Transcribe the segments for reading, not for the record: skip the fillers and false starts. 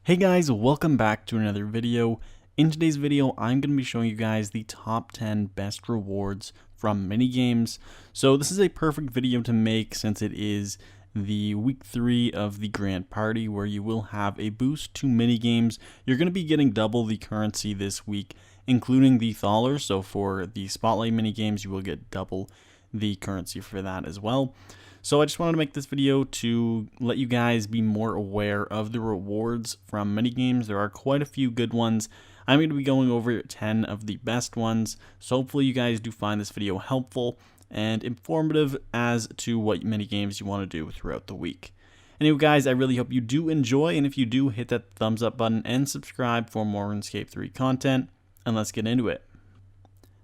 Hey guys, welcome back to another video. In today's video, I'm going to be showing you guys the top 10 best rewards from minigames. So this is a perfect video to make since it is the week 3 of the Grand Party where you will have a boost to minigames. You're going to be getting double the currency this week, including the Thaler. So for the Spotlight minigames, you will get double the currency for that as well. So I just wanted to make this video to let you guys be more aware of the rewards from minigames. There are quite a few good ones. I'm going to be going over 10 of the best ones. So hopefully you guys do find this video helpful and informative as to what minigames you want to do throughout the week. Anyway guys, I really hope you do enjoy, and if you do, hit that thumbs up button and subscribe for more RuneScape 3 content, and let's get into it.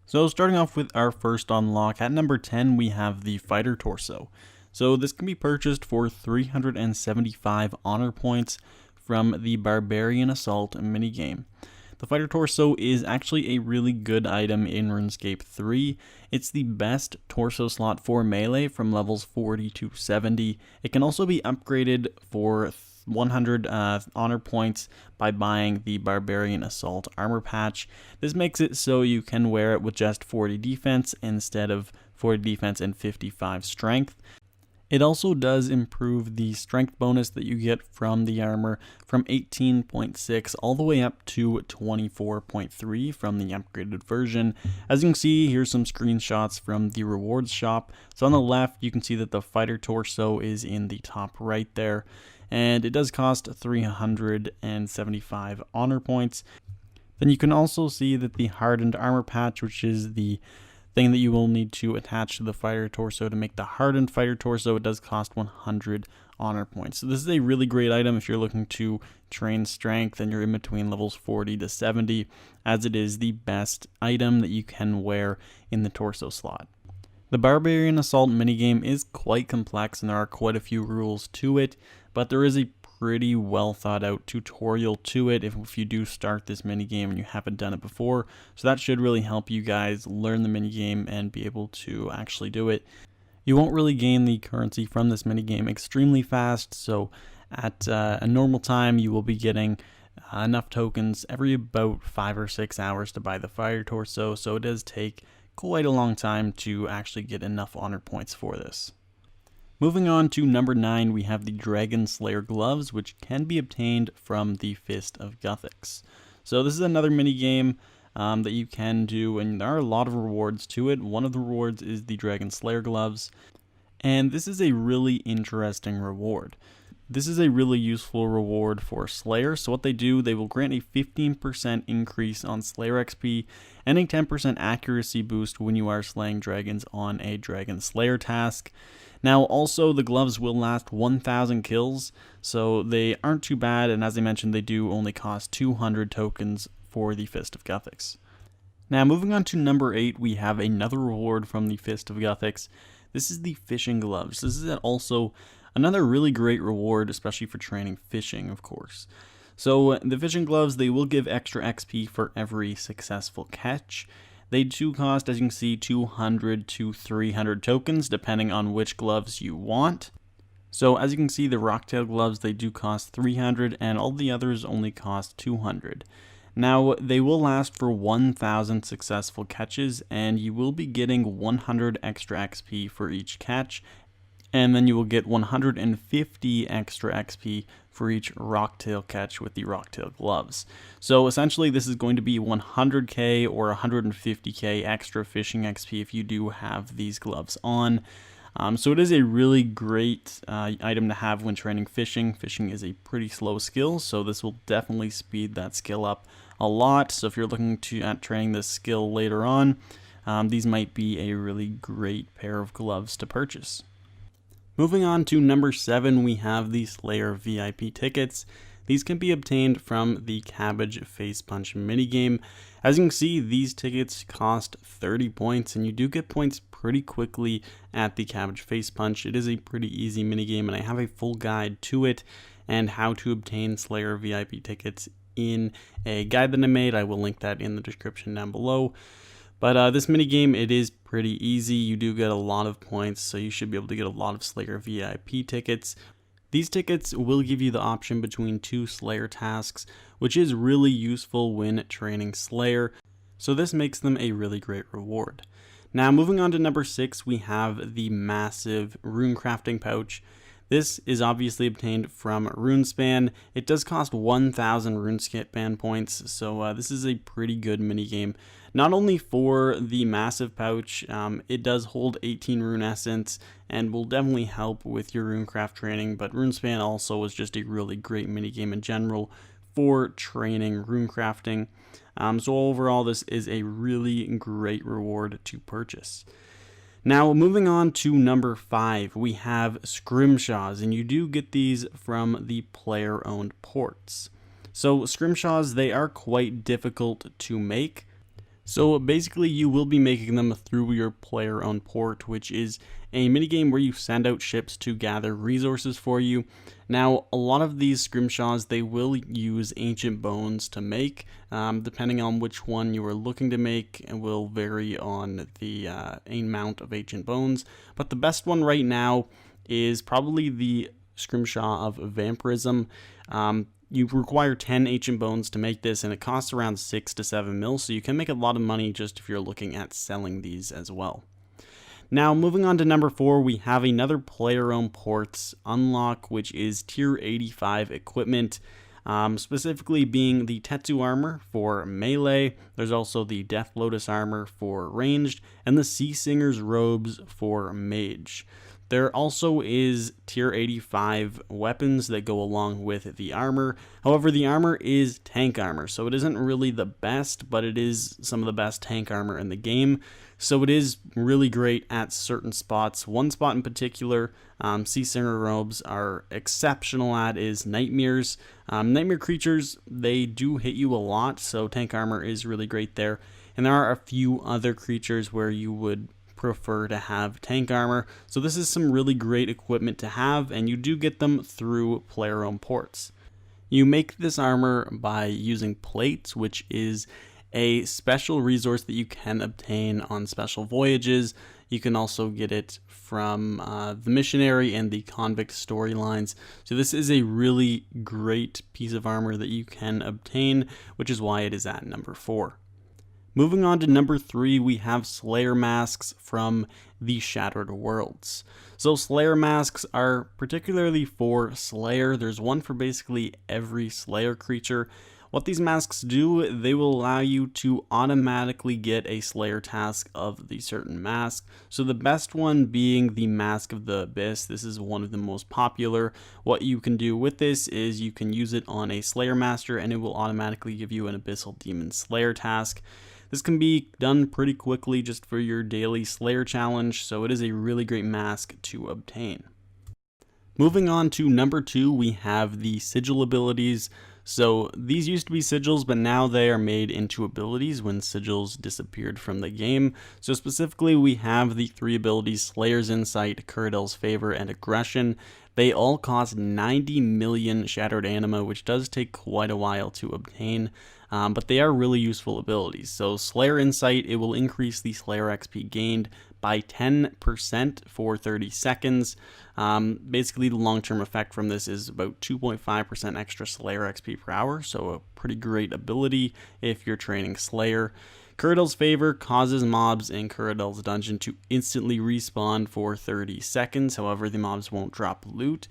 So starting off with our first unlock, at number 10 we have the Fighter Torso. So this can be purchased for 375 honor points from the Barbarian Assault minigame. The Fighter Torso is actually a really good item in RuneScape 3. It's the best torso slot for melee from levels 40 to 70. It can also be upgraded for 100 honor points by buying the Barbarian Assault armor patch. This makes it so you can wear it with just 40 defense instead of 40 defense and 55 strength. It also does improve the strength bonus that you get from the armor from 18.6 all the way up to 24.3 from the upgraded version. As you can see, here's some screenshots from the rewards shop. So on the left, you can see that the Fighter Torso is in the top right there, and it does cost 375 honor points. Then you can also see that the hardened armor patch, which is the thing that you will need to attach to the Fighter Torso to make the hardened Fighter Torso, it does cost 100 honor points. So this is a really great item if you're looking to train strength and you're in between levels 40 to 70, as it is the best item that you can wear in the torso slot. The Barbarian Assault minigame is quite complex and there are quite a few rules to it, but there is a pretty well thought out tutorial to it if you do start this minigame and you haven't done it before. So that should really help you guys learn the minigame and be able to actually do it. You won't really gain the currency from this minigame extremely fast, so at a normal time you will be getting enough tokens every about 5 or 6 hours to buy the Fire Torso, so it does take quite a long time to actually get enough honor points for this. Moving on to number 9, we have the Dragon Slayer gloves, which can be obtained from the Fist of Guthix. So this is another minigame that you can do, and there are a lot of rewards to it. One of the rewards is the Dragon Slayer gloves, and this is a really interesting reward. This is a really useful reward for Slayer. So what they do, they will grant a 15% increase on Slayer XP and a 10% accuracy boost when you are slaying dragons on a Dragon Slayer task. Now also the gloves will last 1,000 kills, so they aren't too bad, and as I mentioned, they do only cost 200 tokens for the Fist of Guthix. Now moving on to number 8, we have another reward from the Fist of Guthix. This is the fishing gloves. This is also another really great reward, especially for training fishing, of course. So the fishing gloves, they will give extra XP for every successful catch. They do cost, as you can see, 200 to 300 tokens, depending on which gloves you want. So as you can see, the Rocktail gloves, they do cost 300, and all the others only cost 200. Now, they will last for 1,000 successful catches, and you will be getting 100 extra XP for each catch, and then you will get 150 extra XP for each Rocktail catch with the Rocktail gloves. So essentially this is going to be 100k or 150k extra fishing XP if you do have these gloves on. So it is a really great item to have when training fishing. Fishing is a pretty slow skill, so this will definitely speed that skill up a lot. So if you're looking at training this skill later on, these might be a really great pair of gloves to purchase. Moving on to number 7, we have the Slayer VIP tickets. These can be obtained from the Cabbage Face Punch minigame. As you can see, these tickets cost 30 points, and you do get points pretty quickly at the Cabbage Face Punch. It is a pretty easy minigame, and I have a full guide to it and how to obtain Slayer VIP tickets in a guide that I made. I will link that in the description down below. But this minigame, it is pretty easy. You do get a lot of points, so you should be able to get a lot of Slayer VIP tickets. These tickets will give you the option between 2 Slayer tasks, which is really useful when training Slayer, so this makes them a really great reward. Now moving on to number 6, we have the massive rune crafting pouch. This is obviously obtained from RuneSpan. It does cost 1,000 RuneScape ban points, so this is a pretty good minigame. Not only for the massive pouch, it does hold 18 rune essence and will definitely help with your runecraft training, but RuneSpan also is just a really great minigame in general for training runecrafting. So overall, this is a really great reward to purchase. Now moving on to number 5, we have scrimshaws, and you do get these from the player-owned ports. So scrimshaws, they are quite difficult to make. So basically you will be making them through your player-owned port, which is a minigame where you send out ships to gather resources for you. Now, a lot of these scrimshaws, they will use ancient bones to make, depending on which one you are looking to make, and will vary on the amount of ancient bones. But the best one right now is probably the scrimshaw of vampirism. You require 10 ancient bones to make this, and it costs around 6 to 7 mil, so you can make a lot of money just if you're looking at selling these as well. Now, moving on to number 4, we have another player-owned ports unlock, which is tier 85 equipment, specifically being the Tetsu armor for melee. There's also the Death Lotus armor for ranged, and the Sea Singer's robes for mage. There also is tier 85 weapons that go along with the armor. However, the armor is tank armor, so it isn't really the best, but it is some of the best tank armor in the game. So it is really great at certain spots. One spot in particular, Sea Singer robes are exceptional at is nightmares. Nightmare creatures, they do hit you a lot, so tank armor is really great there. And there are a few other creatures where you would prefer to have tank armor, so this is some really great equipment to have, and you do get them through player-owned ports. You make this armor by using plates, which is a special resource that you can obtain on special voyages. You can also get it from the missionary and the convict storylines. So this is a really great piece of armor that you can obtain, which is why it is at number 4. Moving on to number 3, we have Slayer masks from the Shattered Worlds. So Slayer masks are particularly for Slayer. There's one for basically every Slayer creature. What these masks do, they will allow you to automatically get a Slayer task of the certain mask. So the best one being the Mask of the Abyss. This is one of the most popular. What you can do with this is you can use it on a Slayer master, and it will automatically give you an Abyssal Demon Slayer task. This can be done pretty quickly just for your daily Slayer challenge, so it is a really great mask to obtain. Moving on to number 2, we have the Sigil Abilities. So these used to be sigils, but now they are made into abilities when sigils disappeared from the game. So specifically, we have the 3 abilities, Slayer's Insight, Curadel's Favor, and Aggression. They all cost 90 million Shattered Anima, which does take quite a while to obtain, but they are really useful abilities. So Slayer Insight, it will increase the Slayer XP gained by 10% for 30 seconds. Basically, the long-term effect from this is about 2.5% extra Slayer XP per hour, so a pretty great ability if you're training Slayer. Curadel's Favor causes mobs in Curadel's dungeon to instantly respawn for 30 seconds, however the mobs won't drop loot.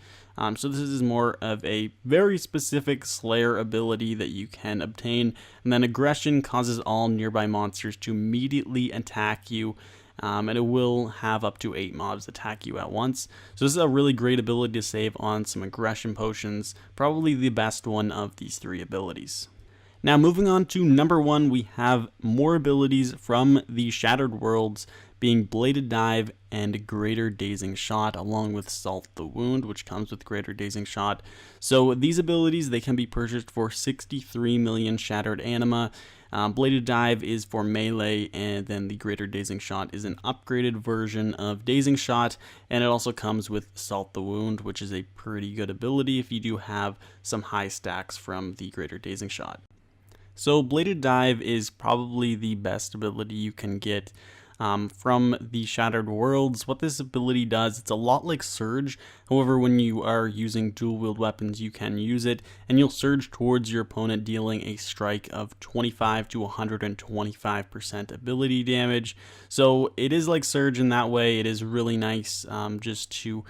So this is more of a very specific Slayer ability that you can obtain. And then Aggression causes all nearby monsters to immediately attack you, and it will have up to 8 mobs attack you at once. So this is a really great ability to save on some aggression potions, probably the best one of these 3 abilities. Now moving on to number 1, we have more abilities from the Shattered Worlds, being Bladed Dive and Greater Dazing Shot, along with Salt the Wound, which comes with Greater Dazing Shot. So these abilities, they can be purchased for 63 million Shattered Anima. Bladed Dive is for melee, and then the Greater Dazing Shot is an upgraded version of Dazing Shot, and it also comes with Salt the Wound, which is a pretty good ability if you do have some high stacks from the Greater Dazing Shot. So Bladed Dive is probably the best ability you can get. from the Shattered Worlds. What this ability does, it's a lot like Surge. However, when you are using dual wield weapons, you can use it, and you'll surge towards your opponent, dealing a strike of 25 to 125% ability damage. So it is like Surge in that way. It is really nice just to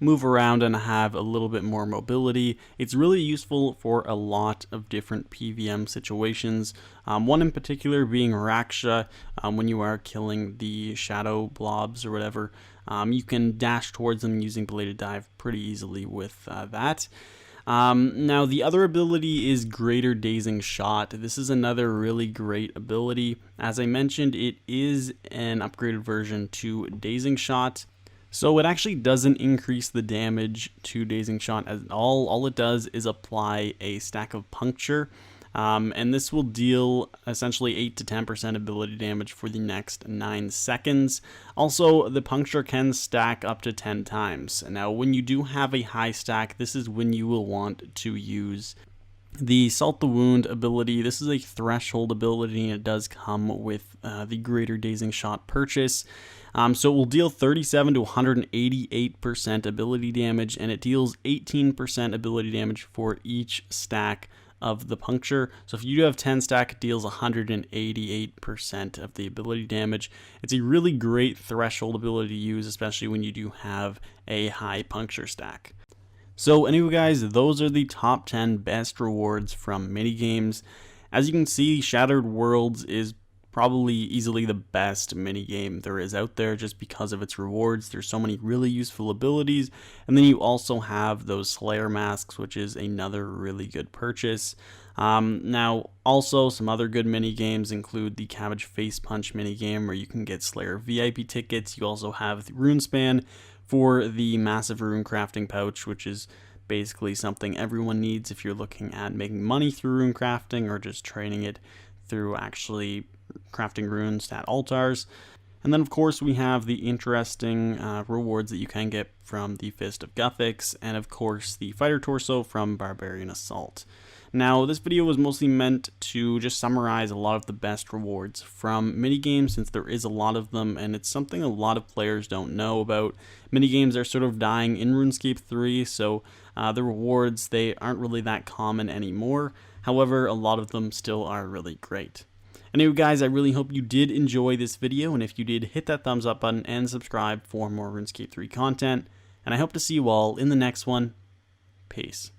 move around and have a little bit more mobility. It's really useful for a lot of different PvM situations. One in particular being Raksha. When you are killing the shadow blobs or whatever, you can dash towards them using Belated Dive pretty easily with that. Now the other ability is Greater Dazing Shot. This is another really great ability. As I mentioned, it is an upgraded version to Dazing Shot. So it actually doesn't increase the damage to Dazing Shot at all. All it does is apply a stack of puncture, and this will deal essentially 8 to 10% ability damage for the next 9 seconds. Also, the puncture can stack up to 10 times. Now, when you do have a high stack, this is when you will want to use the Salt the Wound ability. This is a threshold ability, and it does come with the Greater Dazing Shot purchase. So it will deal 37 to 188% ability damage, and it deals 18% ability damage for each stack of the puncture. So if you do have 10 stack, it deals 188% of the ability damage. It's a really great threshold ability to use, especially when you do have a high puncture stack. So anyway guys, those are the top 10 best rewards from minigames. As you can see, Shattered Worlds is probably easily the best minigame there is out there just because of its rewards. There's so many really useful abilities, and then you also have those Slayer masks, which is another really good purchase. Now also some other good minigames include the Cabbage Face Punch minigame, where you can get Slayer VIP tickets. You also have the RuneSpan for the massive rune crafting pouch, which is basically something everyone needs if you're looking at making money through rune crafting or just training it through actually crafting runes at altars. And then of course we have the interesting rewards that you can get from the Fist of Guthix, and of course the Fighter Torso from Barbarian Assault. Now this video was mostly meant to just summarize a lot of the best rewards from minigames, since there is a lot of them and it's something a lot of players don't know about. Minigames are sort of dying in RuneScape 3, so the rewards, they aren't really that common anymore. However, a lot of them still are really great. Anyway guys, I really hope you did enjoy this video, and if you did, hit that thumbs up button and subscribe for more RuneScape 3 content, and I hope to see you all in the next one. Peace.